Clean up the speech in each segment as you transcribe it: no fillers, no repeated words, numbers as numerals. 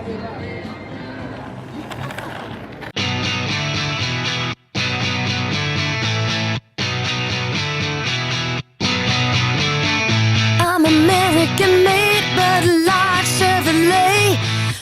I'm American made, but a large Chevrolet.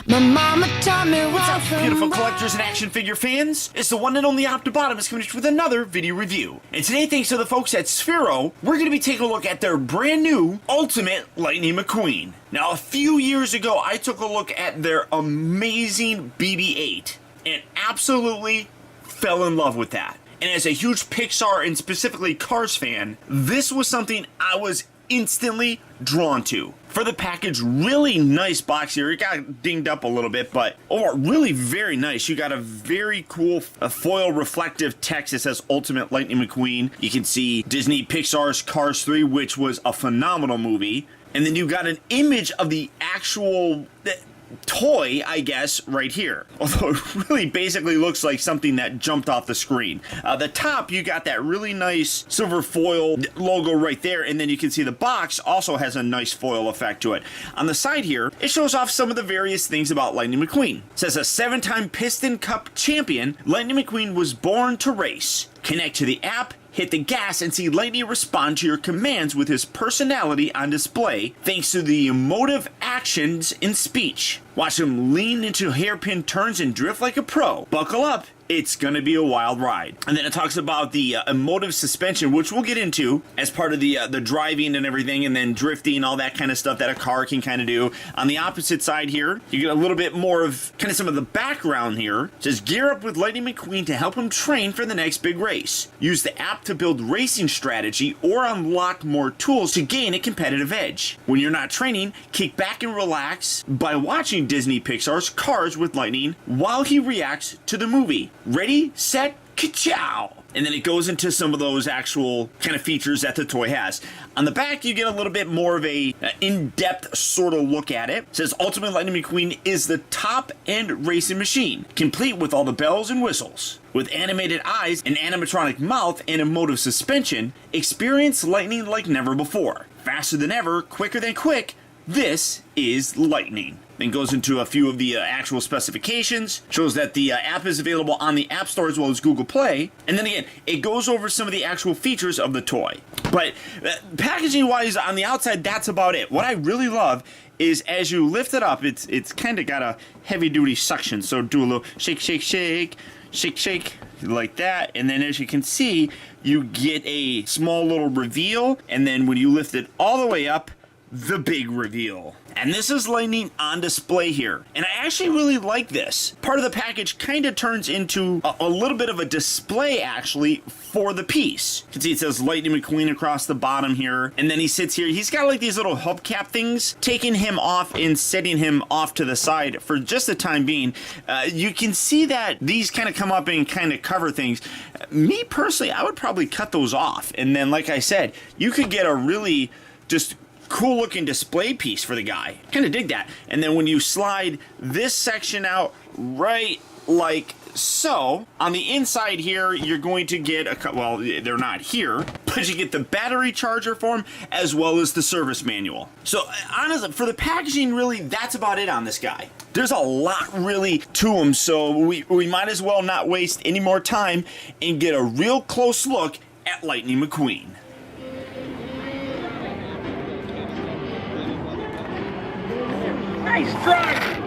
My mama taught me What's up, beautiful collectors and action figure fans? It's the one and only Optibotimus coming with another video review. And today, thanks to the folks at Sphero, we're going to be taking a look at their brand new Ultimate Lightning McQueen. Now, a few years ago, I took a look at their amazing BB-8 and absolutely fell in love with that. And as a huge Pixar and specifically Cars fan, this was something I was instantly drawn to. For the package, really nice box here. It got dinged up a little bit, but really very nice. You got a very cool foil reflective text that says Ultimate Lightning McQueen. You can see Disney Pixar's Cars 3, which was a phenomenal movie. And then you got an image of the actual toy, I guess, right here. Although it really basically looks like something that jumped off the screen. The top, you got that really nice silver foil logo right there, and then you can see the box also has a nice foil effect to it. On the side here, it shows off some of the various things about Lightning McQueen. It says a 7-time Piston Cup champion, Lightning McQueen was born to race. Connect to the app, hit the gas, and see Lightning respond to your commands with his personality on display thanks to the emotive actions in speech. Watch him lean into hairpin turns and drift like a pro. Buckle up, it's gonna be a wild ride. And then it talks about the emotive suspension, which we'll get into as part of the driving and everything, and then drifting, all that kind of stuff that a car can kind of do. On the opposite side here, you get a little bit more of kind of some of the background here. It says, gear up with Lightning McQueen to help him train for the next big race. Use the app to build racing strategy or unlock more tools to gain a competitive edge. When you're not training, kick back and relax by watching Disney Pixar's Cars with Lightning while he reacts to the movie. Ready, set, ka-chow! And then it goes into some of those actual kind of features that the toy has. On the back, you get a little bit more of a in-depth sort of look at it. It says Ultimate Lightning McQueen is the top-end racing machine, complete with all the bells and whistles. With animated eyes, an animatronic mouth, and emotive suspension, experience lightning like never before. Faster than ever, quicker than quick, this is Lightning. Then goes into a few of the actual specifications, shows that the app is available on the App Store as well as Google Play, and then again, it goes over some of the actual features of the toy. But packaging-wise, on the outside, that's about it. What I really love is as you lift it up, it's kind of got a heavy-duty suction, so do a little shake, shake, shake, shake, shake, like that, and then as you can see, you get a small little reveal, and then when you lift it all the way up, the big reveal. And this is Lightning on display here. And I actually really like this. Part of the package kind of turns into a little bit of a display actually for the piece. You can see it says Lightning McQueen across the bottom here. And then he sits here. He's got like these little hubcap things, taking him off and setting him off to the side for just the time being. You can see that these kind of come up and kind of cover things. Me personally, I would probably cut those off. And then like I said, you could get a really just cool looking display piece for the guy. Kind of dig that. And then when you slide this section out right like so, on the inside here, you're going to get well, they're not here, but you get the battery charger for them as well as the service manual. So honestly, for the packaging, really, that's about it on this guy. There's a lot really to him, so we might as well not waste any more time and get a real close look at Lightning McQueen. Nice try!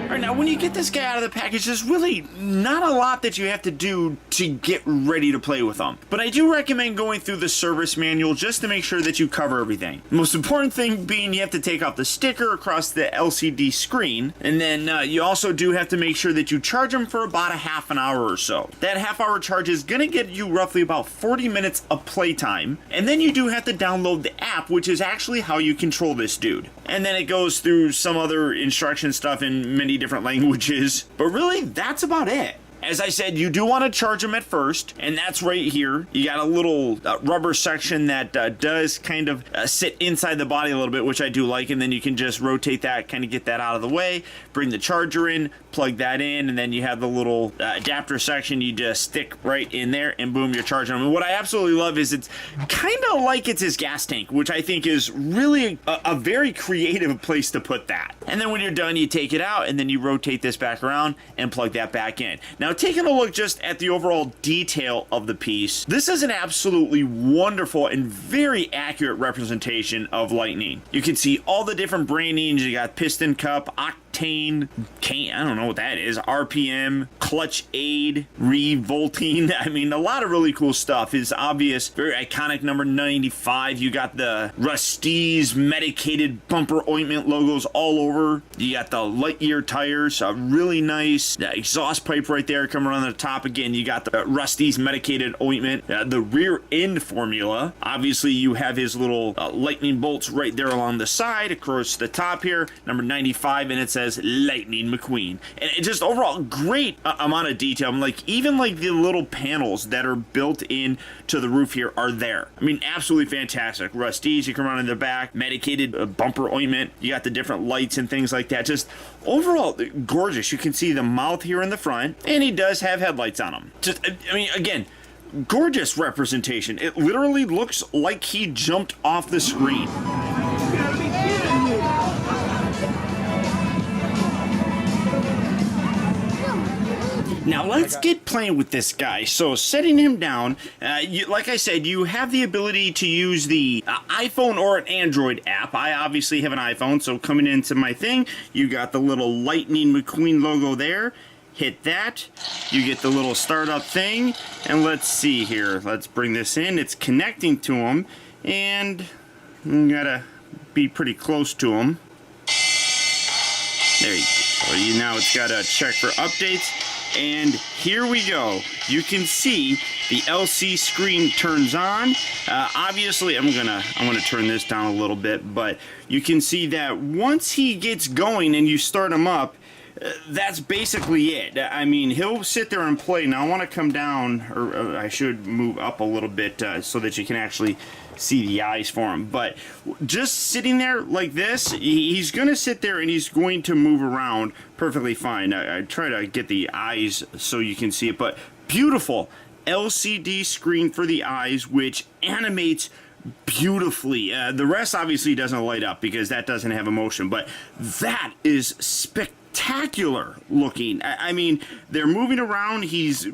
Alright, now when you get this guy out of the package, there's really not a lot that you have to do to get ready to play with them. But I do recommend going through the service manual just to make sure that you cover everything. The most important thing being you have to take off the sticker across the LCD screen, and then you also do have to make sure that you charge them for about a half an hour or so. That half-hour charge is going to get you roughly about 40 minutes of playtime, and then you do have to download the app, which is actually how you control this dude. And then it goes through some other instruction stuff in many different languages, but really, that's about it. As I said, you do want to charge them at first, and that's right here. You got a little rubber section that does kind of sit inside the body a little bit, which I do like, and then you can just rotate that, kind of get that out of the way, bring the charger in, plug that in, and then you have the little adapter section you just stick right in there, and boom, you're charging them. And what I absolutely love is it's kind of like it's his gas tank, which I think is really a very creative place to put that. And then when you're done, you take it out, and then you rotate this back around and plug that back in. Now, taking a look just at the overall detail of the piece, this is an absolutely wonderful and very accurate representation of Lightning. You can see all the different brandings. You got piston cup, octane, I don't know what that is, RPM, clutch aid, revolting. I mean, a lot of really cool stuff. His obvious, very iconic number 95. You got the Rusty's medicated bumper ointment logos all over. You got the Lightyear tires, a really nice exhaust pipe right there coming around the top. Again, you got the Rusty's medicated ointment, the rear end formula. Obviously, you have his little lightning bolts right there along the side, across the top here, number 95, and it says Lightning McQueen. And it just overall great amount of detail. I'm like, even like the little panels that are built in to the roof here are there. I mean, absolutely fantastic. Rusty's, you come around in the back, medicated bumper ointment. You got the different lights and things like that. Just overall gorgeous. You can see the mouth here in the front, and he does have headlights on him. Just, I mean, again, gorgeous representation. It literally looks like he jumped off the screen. Now let's get playing with this guy. So setting him down, like I said, you have the ability to use the iPhone or an Android app. I obviously have an iPhone, so coming into my thing, you got the little Lightning McQueen logo there. Hit that, you get the little startup thing, and let's see here. Let's bring this in. It's connecting to him, and you gotta be pretty close to him. There you go. Now it's gotta check for updates. And here we go. You can see the LC screen turns on. Obviously, I'm gonna turn this down a little bit, but you can see that once he gets going and you start him up, that's basically it. I mean, he'll sit there and play. Now I want to come down, or I should move up a little bit so that you can actually see the eyes for him. But just sitting there like this, he's going to sit there and he's going to move around perfectly fine. I try to get the eyes so you can see it, but beautiful LCD screen for the eyes, which animates beautifully. The rest obviously doesn't light up because that doesn't have emotion, but that is spectacular looking. I mean, they're moving around. He's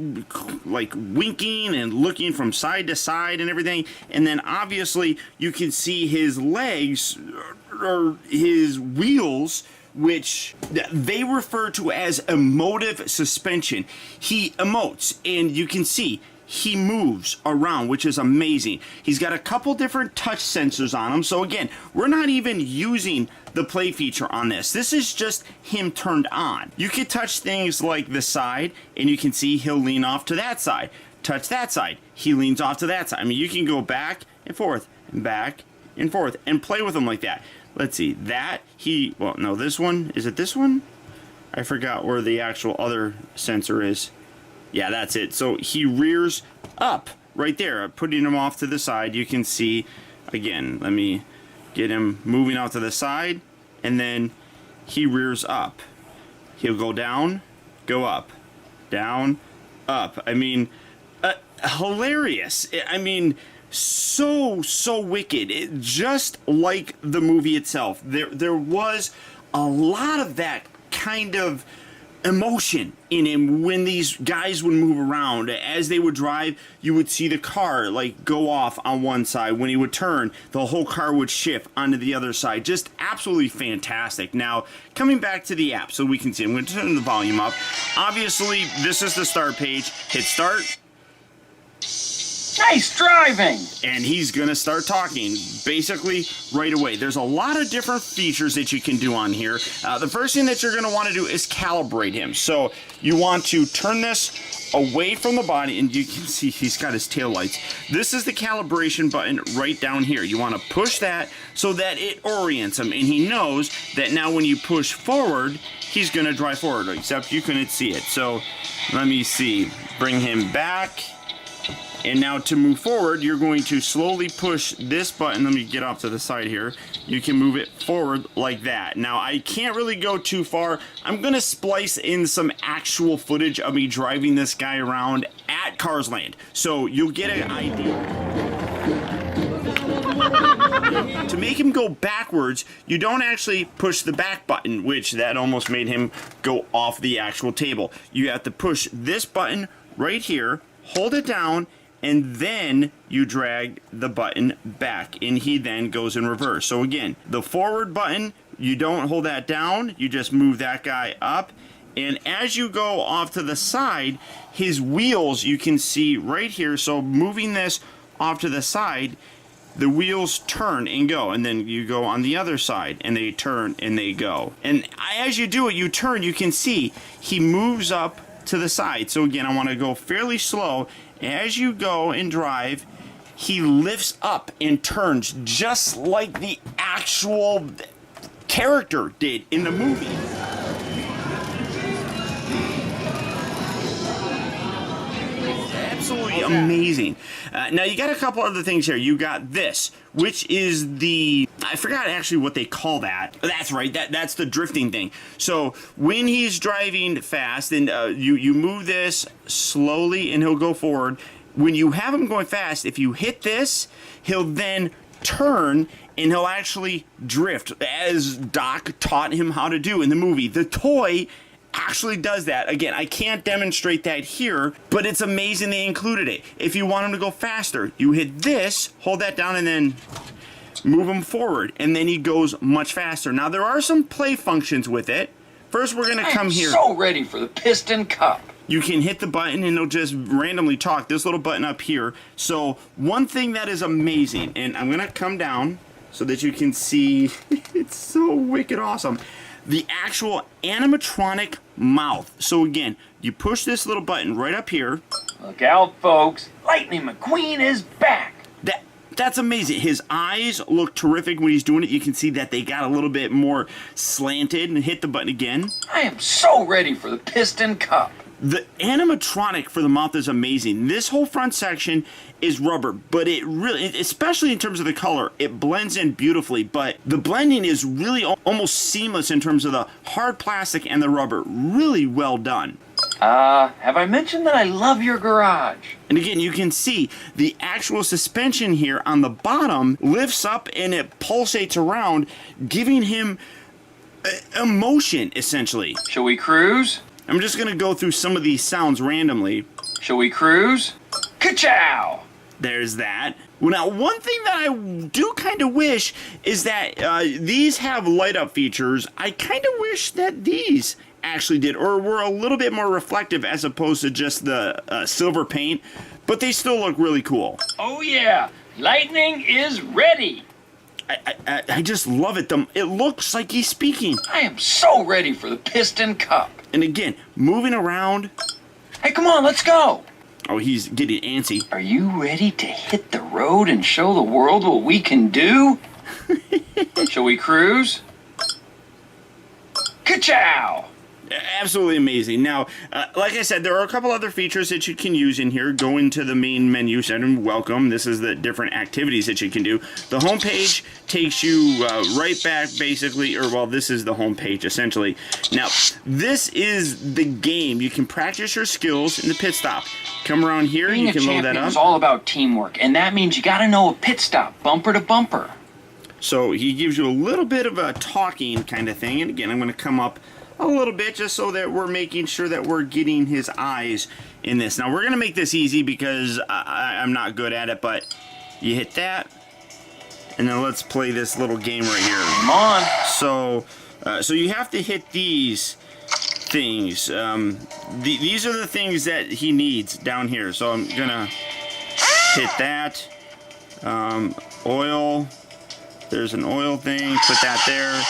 like winking and looking from side to side and everything. And then obviously you can see his legs or his wheels, which they refer to as emotive suspension. He emotes, and you can see he moves around, which is amazing. He's got a couple different touch sensors on him. So again, we're not even using the play feature on this. This is just him turned on. You can touch things like the side, and you can see he'll lean off to that side. Touch that side, he leans off to that side. I mean, you can go back and forth and back and forth and play with him like that. Let's see, that well, no, this one, is it this one? I forgot where the actual other sensor is. Yeah, that's it. So he rears up right there, putting him off to the side. You can see, again, let me get him moving out to the side, and then he rears up. He'll go down, go up, down, up. I mean, hilarious. I mean, so wicked. Just like the movie itself. There was a lot of that kind of emotion in him when these guys would move around. As they would drive, you would see the car like go off on one side. When he would turn, the whole car would shift onto the other side. Just absolutely fantastic. Now, coming back to the app so we can see, I'm going to turn the volume up. Obviously, this is the start page. Hit start. Nice driving! And he's gonna start talking basically right away. There's a lot of different features that you can do on here. The first thing that you're gonna wanna do is calibrate him. So you want to turn this away from the body, and you can see he's got his tail lights. This is the calibration button right down here. You wanna push that so that it orients him, and he knows that now when you push forward, he's gonna drive forward, except you couldn't see it. So let me see, bring him back. And now to move forward, you're going to slowly push this button. Let me get off to the side here. You can move it forward like that. Now, I can't really go too far. I'm going to splice in some actual footage of me driving this guy around at Cars Land, so you'll get an idea. To make him go backwards, you don't actually push the back button, which that almost made him go off the actual table. You have to push this button right here, hold it down, and then you drag the button back, and he then goes in reverse. So again, the forward button, you don't hold that down, you just move that guy up, and as you go off to the side, his wheels you can see right here. So moving this off to the side, the wheels turn and go, and then you go on the other side and they turn and they go. And as you do it, you turn, you can see he moves up to the side. So again, I want to go fairly slow. As you go and drive, he lifts up and turns just like the actual character did in the movie. Absolutely amazing. Now you got a couple other things here. You got this, which is the, I forgot actually what they call that. That's right, that's the drifting thing. So when he's driving fast, and you move this slowly and he'll go forward. When you have him going fast, if you hit this, he'll then turn and he'll actually drift, as Doc taught him how to do in the movie. The toy actually does that. Again, I can't demonstrate that here, but it's amazing they included it. If you want him to go faster, you hit this, hold that down, and then move him forward, and then he goes much faster. Now, there are some play functions with it. First, we're going to come here. I'm so ready for the Piston Cup. You can hit the button and it'll just randomly talk. This little button up here. So one thing that is amazing, and I'm going to come down so that you can see, it's so wicked awesome. The actual animatronic mouth. So again, you push this little button right up here. Look out, folks. Lightning McQueen is back. That's amazing. His eyes look terrific when he's doing it. You can see that they got a little bit more slanted, and hit the button again. I am so ready for the Piston Cup. The animatronic for the mouth is amazing. This whole front section is rubber, but it really, especially in terms of the color, it blends in beautifully, but the blending is really almost seamless in terms of the hard plastic and the rubber. Really well done. Have I mentioned that I love your garage? And again, you can see the actual suspension here on the bottom lifts up and it pulsates around, giving him emotion, essentially. Shall we cruise? I'm just going to go through some of these sounds randomly. Shall we cruise? Ka-chow! There's that. Well, now, one thing that I do kind of wish is that these have light-up features. I kind of wish that these actually did, or were a little bit more reflective as opposed to just the silver paint, but they still look really cool. Oh yeah, lightning is ready. I just love it. It looks like he's speaking. I am so ready for the Piston Cup. And again, moving around. Hey, come on, let's go. Oh, he's getting antsy. Are you ready to hit the road and show the world what we can do? Shall we cruise? Ka-chow! Absolutely amazing. Now, like I said, there are a couple other features that you can use in here. Go into the main menu setting, welcome. This is the different activities that you can do. The home page takes you right back, basically, or well, this is the home page, essentially. Now, this is the game. You can practice your skills in the pit stop. Come around here, you can load that up. Being a champion is all about teamwork, and that means you gotta know a pit stop, bumper to bumper. So he gives you a little bit of a talking kind of thing, and again, I'm going to come up a little bit just so that we're making sure that we're getting his eyes in this. Now we're gonna make this easy because I'm not good at it, but you hit that and then let's play this little game right here. Come on. So you have to hit these things. These are the things that he needs down here. So I'm gonna hit that. Oil. There's an oil thing. Put that there.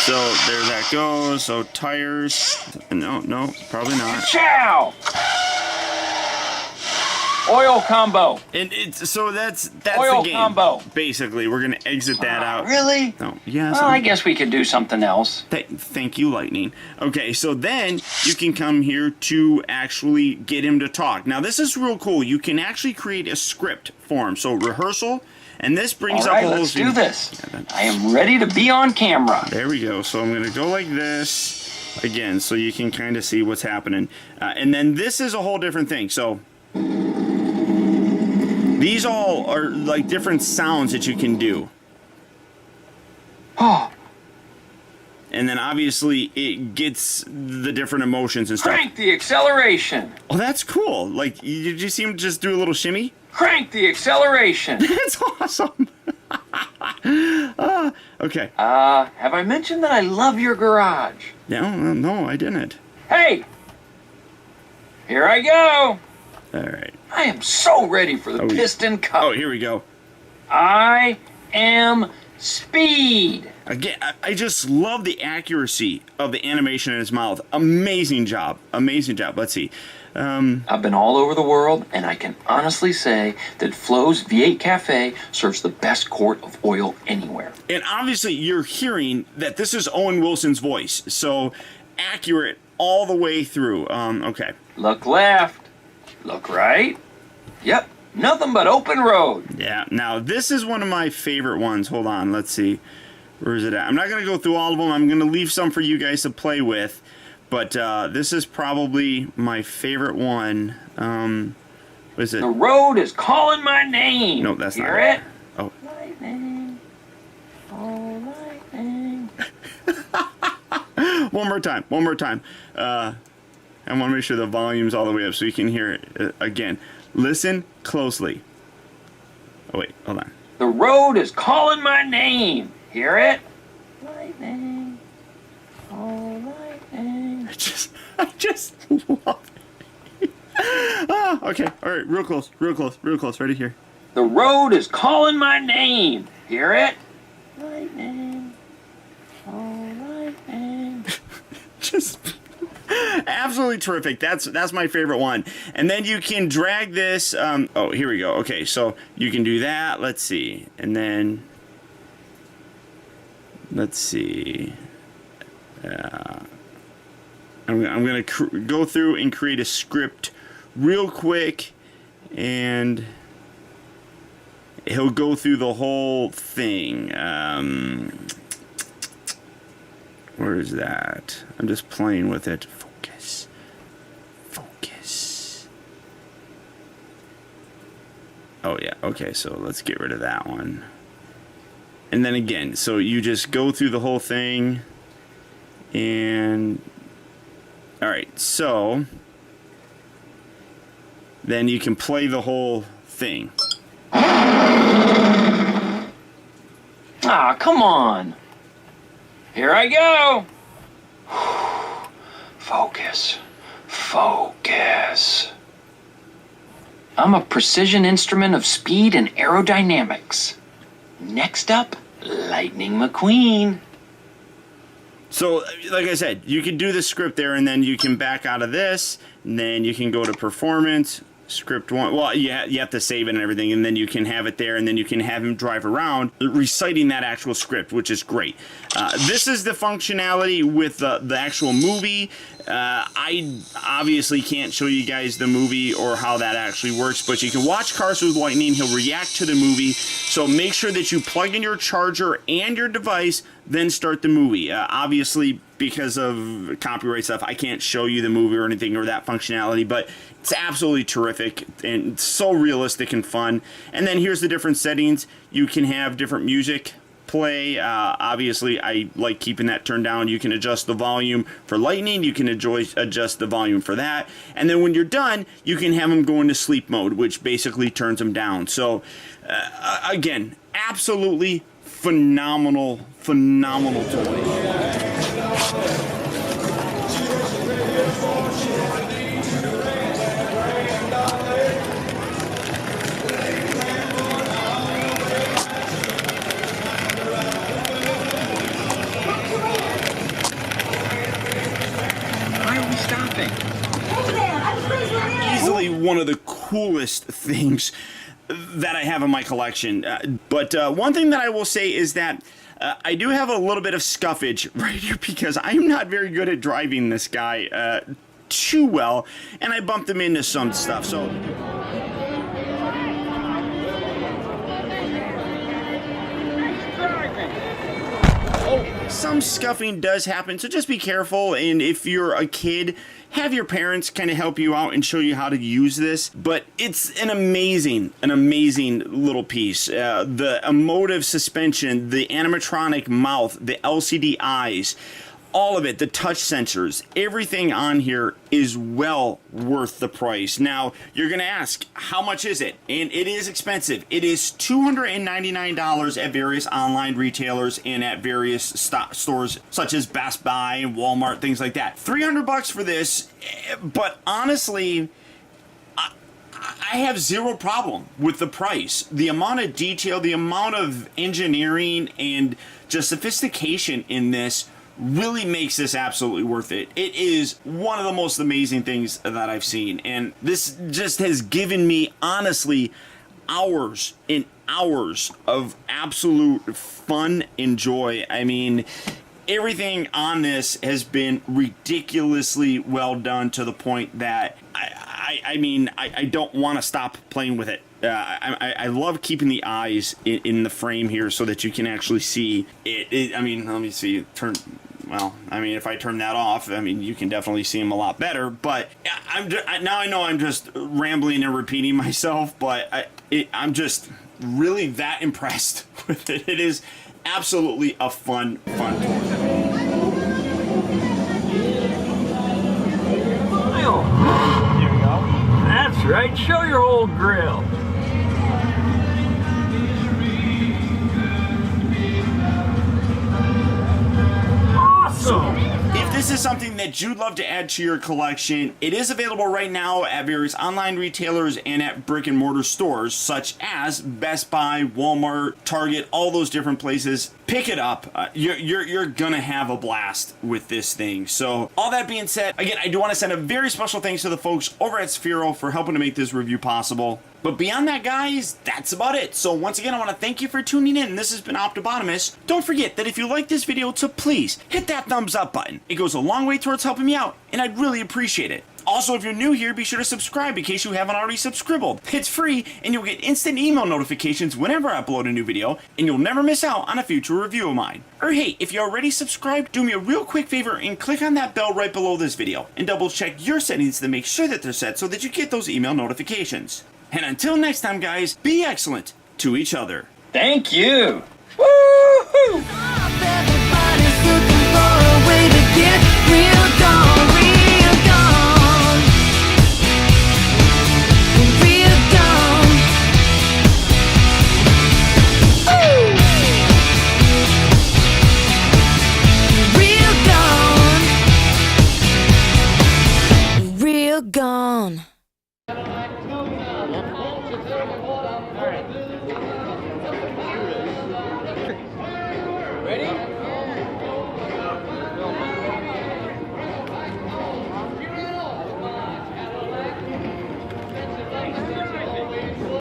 So there that goes. So tires. No, probably not. Chow! Oil combo. And it's so that's Oil the game. combo. Basically, we're gonna exit that out. Really? No. Yes. Well, I guess we could do something else. Thank you, Lightning. Okay, so then you can come here to actually get him to talk. Now, this is real cool. You can actually create a script for him. So rehearsal, and this brings All right, up a whole let's do this. I am ready to be on camera. There we go. So I'm gonna go like this again, so you can kind of see what's happening. And then this is a whole different thing. So these all are like different sounds that you can do. Oh, And then obviously it gets the different emotions and stuff. crank the acceleration. Oh, that's cool. Like, did you see him just do a little shimmy? Crank the acceleration. That's awesome. Okay. Have I mentioned that I love your garage? No, I didn't. Hey! Here I go! All right. I am so ready for the piston cup. Oh, here we go. I am speed. Again, I just love the accuracy of the animation in his mouth. Amazing job. Amazing job. Let's see. I've been all over the world, and I can honestly say that Flo's V8 Cafe serves the best quart of oil anywhere. And obviously you're hearing that this is Owen Wilson's voice. So accurate all the way through. Okay. Look left. Look right. Yep. Nothing but open road. Yeah. Now, this is one of my favorite ones. Hold on. Let's see. Where is it at? I'm not going to go through all of them. I'm going to leave some for you guys to play with. But this is probably my favorite one. What is it? The road is calling my name. No, that's Hear not it? Oh. Lightning. Oh, lightning. One more time. I want to make sure the volume's all the way up so you can hear it again. Listen closely. Oh, wait. Hold on. The road is calling my name. Hear it? Lightning. Oh, lightning. I just love it. Okay. All right. Real close. Ready here. The road is calling my name. Hear it? Lightning. Oh, lightning. Just absolutely terrific. That's my favorite one. And then you can drag this. Oh, here we go. Okay, so you can do that. Let's see. And then let's see. I'm going to go through and create a script real quick, and he'll go through the whole thing. Where is that? I'm just playing with it. Focus. Oh, yeah. Okay, so let's get rid of that one. And then again, so you just go through the whole thing. And all right, so then you can play the whole thing. Ah, come on. Here I go. Focus. I'm a precision instrument of speed and aerodynamics. Next up, Lightning McQueen. So, like I said, you can do the script there, and then you can back out of this, and then you can go to performance, script one. Well, you have to save it and everything, and then you can have it there, and then you can have him drive around reciting that actual script, which is great. This is the functionality with the actual movie. I obviously can't show you guys the movie or how that actually works, but you can watch Cars with Lightning. He'll react to the movie, so make sure that you plug in your charger and your device, then start the movie. Obviously, because of copyright stuff, I can't show you the movie or anything or that functionality, but it's absolutely terrific and so realistic and fun. And then here's the different settings. You can have different music play. Obviously, I like keeping that turned down. You can adjust the volume for Lightning. You can adjust the volume for that. And then when you're done, you can have them go into sleep mode, which basically turns them down. So, again, absolutely phenomenal toy. stopping? Easily one of the coolest things that I have in my collection. But one thing that I will say is that I do have a little bit of scuffage right here because I'm not very good at driving this guy too well, and I bumped him into some stuff. So some scuffing does happen, so just be careful, and if you're a kid, have your parents kind of help you out and show you how to use this. But it's an amazing little piece. The emotive suspension, the animatronic mouth, the LCD eyes, all of it, the touch sensors, everything on here is well worth the price. Now, you're going to ask, how much is it? And it is expensive. It is $299 at various online retailers and at various stores such as Best Buy and Walmart, things like that. $300 for this, but honestly, I have zero problem with the price. The amount of detail, the amount of engineering and just sophistication in this really makes this absolutely worth it. It is one of the most amazing things that I've seen, and this just has given me, honestly, hours and hours of absolute fun and joy. I mean, everything on this has been ridiculously well done to the point that I don't want to stop playing with it. I love keeping the eyes in the frame here so that you can actually see it. I mean, let me see. Well, I mean, if I turn that off, I mean, you can definitely see them a lot better. But now I know I'm just rambling and repeating myself, but I'm just really that impressed with it. It is absolutely a fun tour. There you go. That's right. Show your old grill. So, if this is something that you'd love to add to your collection, it is available right now at various online retailers and at brick and mortar stores such as Best Buy, Walmart, Target, all those different places. Pick it up. You're gonna have a blast with this thing. So, all that being said, again, I do want to send a very special thanks to the folks over at Sphero for helping to make this review possible. But beyond that, guys, that's about it. So once again, I want to thank you for tuning in. This has been Optibotimus. Don't forget that if you like this video, to please hit that thumbs up button. It goes a long way towards helping me out, and I'd really appreciate it. Also, if you're new here, be sure to subscribe in case you haven't already subscribed. It's free, and you'll get instant email notifications whenever I upload a new video, and you'll never miss out on a future review of mine. Or hey, if you already subscribed, do me a real quick favor and click on that bell right below this video, and double check your settings to make sure that they're set so that you get those email notifications. And until next time, guys, be excellent to each other. Thank you. Woo-hoo! Everybody's looking for a way to get real gone, real gone, real gone. Ooh. Real gone, real gone. Ready?